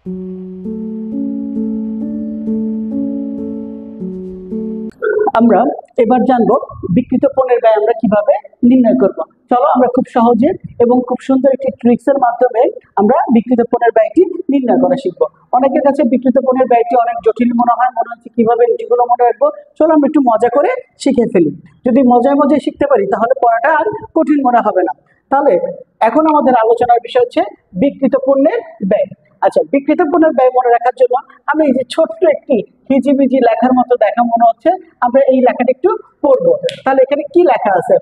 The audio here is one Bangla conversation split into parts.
আমরা এবার জানবো বিক্রিত পণ্যের ব্যয় আমরা কিভাবে নির্ণয় করব। চলো আমরা খুব সহজে এবং খুব সুন্দর একটি ট্রিক্সের মাধ্যমে আমরা বিক্রিত পণ্যের ব্যয়টি নির্ণয় করা শিখবো। অনেকের কাছে বিক্রিত পণ্যের ব্যয়টি অনেক জটিল মনে হচ্ছে কিভাবে এন্ট্রিগুলো মনে রাখবো। চলো আমরা একটু মজা করে শিখে ফেলি। যদি মজায় মজায় শিখতে পারি তাহলে পড়াটা আর কঠিন মনে হবে না। তাহলে এখন আমাদের আলোচনার বিষয় হচ্ছে বিক্রিত পণ্যের ব্যয়। আচ্ছা, বিক্রিত পণ্যের ব্যয় মনে রাখার জন্য আমি এই যে ছোট্ট একটি হিজিবিজি লেখার মতো দেখা মনে হচ্ছে, আমরা এই লেখাটা একটু পড়বো। তাহলে এখানে কি লেখা আছে?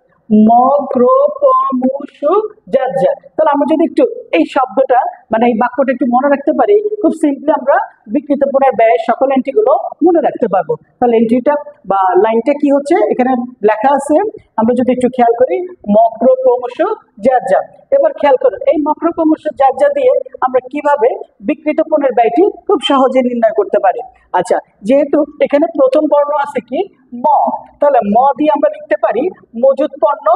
তাহলে আমরা যদি একটু এই শব্দটা মানে এই বাক্যটা একটু মনে রাখতে পারি, খুব সিম্পলি আমরা বিক্রিত পণ্যের ব্যয়ের সকল এন্ট্রিগুলো মনে রাখতে পারবো। তাহলে এন্ট্রিটা বা লাইনটা কি হচ্ছে এখানে লেখা আছে, আমরা যদি একটু খেয়াল করি, মক্র ক্রমশ যার যা। এবার খেয়াল করুন, এই মক্র ক্রমশ যার যা দিয়ে আমরা কিভাবে বিক্রিত পণ্যের ব্যয়টি খুব সহজে নির্ণয় করতে পারি। আচ্ছা, যেহেতু এখানে প্রথম বর্ণ আছে কি ম, তাহলে ম দিয়ে আমরা লিখতে পারি মজুদ পণ্য,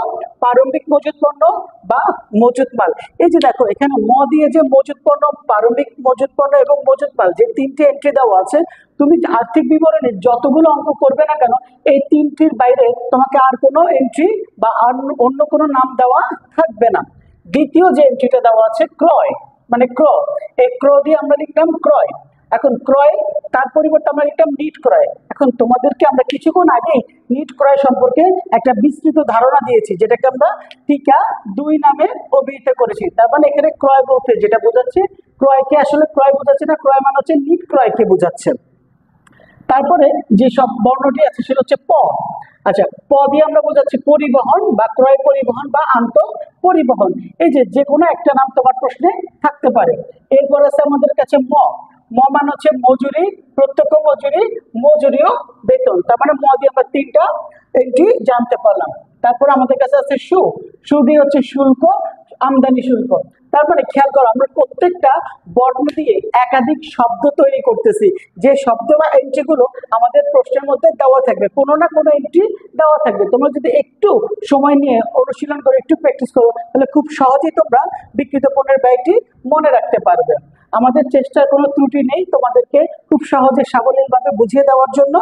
প্রারম্ভিক মজুদ পণ্য বা মজুদ মাল। এই যে দেখো এখানে ম দিয়ে যে মজুদ পণ্য, প্রারম্ভিক মজুদ পণ্য এবং মজুদ মাল যে তিনটে এন্ট্রি দেওয়া আছে, তুমি আর্থিক বিবরণী যতগুলো অঙ্ক করবে না কেন এই তিনটির বাইরে তোমাকে আর কোনো এন্ট্রি বা আর অন্য কোনো নাম দেওয়া থাকবে না। দ্বিতীয় যে এন্ট্রিটা দেওয়া আছে ক্রয়, মানে ক্রয়, এই ক্রয় দিয়ে আমরা লিখলাম ক্রয়। এখন ক্রয় তার পরিবর্তে আমরা লিখলাম নিট ক্রয়। এখন তোমাদেরকে আমরা কিছুক্ষণ আগেই নিট ক্রয় সম্পর্কে একটা বিস্তৃত ধারণা দিয়েছি, যেটাকে আমরা টিকা 2 নামে অভিহিত করেছি। তার মানে এখানে ক্রয় বলতে যেটা বোঝাচ্ছে, ক্রয়কে আসলে ক্রয় বোঝাচ্ছে না, ক্রয় মানে হচ্ছে নিট ক্রয়কে বোঝাচ্ছে। তারপরে যে সব বর্ণটি আছে সেটা হচ্ছে প। আচ্ছা, প দিয়ে আমরা বোঝাচ্ছি পরিবহন বা ক্রয় পরিবহন বা আন্ত পরিবহন। এই যে কোনো একটা নাম তোমার প্রশ্নে থাকতে পারে। এরপর আছে আমাদের কাছে ম। ম মানে হচ্ছে মজুরি, প্রত্যক্ষ মজুরি, মজুরি ও বেতন। তার মানে ম দিয়ে আমরা 3টা এন্ট্রি জানতে পারলাম। তারপর আমাদের কাছে আছে সু। সু দিয়ে হচ্ছে শুল্ক, আমদানি শুল্ক। তারপরে খেয়াল করো, আমরা প্রত্যেকটা বর্ণ দিয়ে একাধিক শব্দ তৈরি করতেছি। যে শব্দ বা এন্ট্রি গুলো আমাদের প্রশ্নের মধ্যে দেওয়া থাকবে, কোনো না কোনো এন্ট্রি দেওয়া থাকবে। তোমরা যদি একটু সময় নিয়ে অনুশীলন করে একটু প্র্যাকটিস করো তাহলে খুব সহজেই তোমরা বিক্রিত পণ্যের ব্যয়টি মনে রাখতে পারবে। আমাদের চেষ্টার কোনো ত্রুটি নেই তোমাদেরকে খুব সহজে সাবলীলভাবে বুঝিয়ে দেওয়ার জন্য।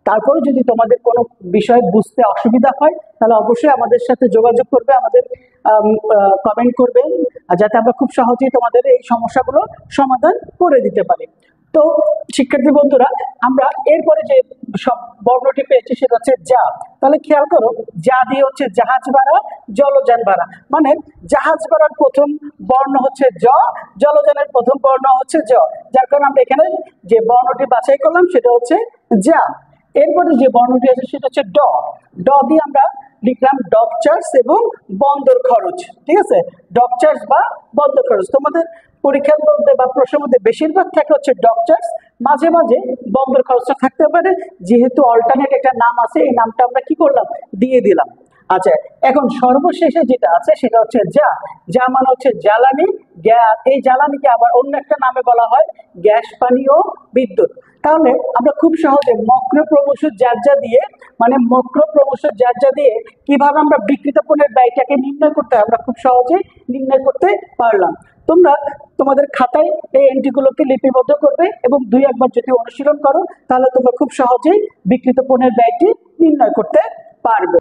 তারপরে যদি তোমাদের কোনো বিষয় বুঝতে অসুবিধা হয় তাহলে অবশ্যই আমাদের সাথে যোগাযোগ করবে, আমাদের কমেন্ট করবে, যাতে আমরা খুব সহজেই তোমাদের এই সমস্যাগুলো সমাধান করে দিতে পারি। তো শিক্ষার্থী বন্ধুরা, আমরা এরপরে যে সব বর্ণটি পেয়েছি সেটা হচ্ছে যা। তাহলে খেয়াল করো, যা দিয়ে হচ্ছে জাহাজ ভাড়া, জলযান ভাড়া। মানে জাহাজ ভাড়ার প্রথম বর্ণ হচ্ছে জ, জলযানের প্রথম বর্ণ হচ্ছে জ, যার কারণে আমরা এখানে যে বর্ণটি বাছাই করলাম সেটা হচ্ছে যা। এরপরে যে বর্ণটি আছে সেটা হচ্ছে ড। ড দিয়ে আমরা লিখলাম ডক চার্জ এবং বন্দর খরচ। ঠিক আছে, ডক চার্জ বা বন্দর খরচ। তোমাদের পরীক্ষার মধ্যে বা প্রশ্নের মধ্যে বেশিরভাগ থাকে হচ্ছে ডক চার্জ, মাঝে মাঝে বন্দর খরচটা থাকতে পারে। যেহেতু অল্টারনেট একটা নাম আছে, এই নামটা আমরা কি করলাম, দিয়ে দিলাম। আচ্ছা, এখন সর্বশেষে যেটা আছে সেটা হচ্ছে যা। যা মানে হচ্ছে জ্বালানি, গ্যাস। এই জ্বালানিকে আবার অন্য একটা নামে বলা হয় গ্যাস, পানি ও বিদ্যুৎ। তাহলে আমরা খুব সহজে মক্র ক্রমশ যার যা দিয়ে, মানে মক্র ক্রমশ যার যা দিয়ে কিভাবে আমরা বিক্রিত পণ্যের ব্যয়টাকে নির্ণয় করতে হয় আমরা খুব সহজে নির্ণয় করতে পারলাম। তোমরা তোমাদের খাতায় এই এন্ট্রিগুলোকে লিপিবদ্ধ করবে এবং 2-1 বার যদি অনুশীলন করো তাহলে তোমরা খুব সহজেই বিক্রিত পণ্যের ব্যয়টি নির্ণয় করতে পারবে।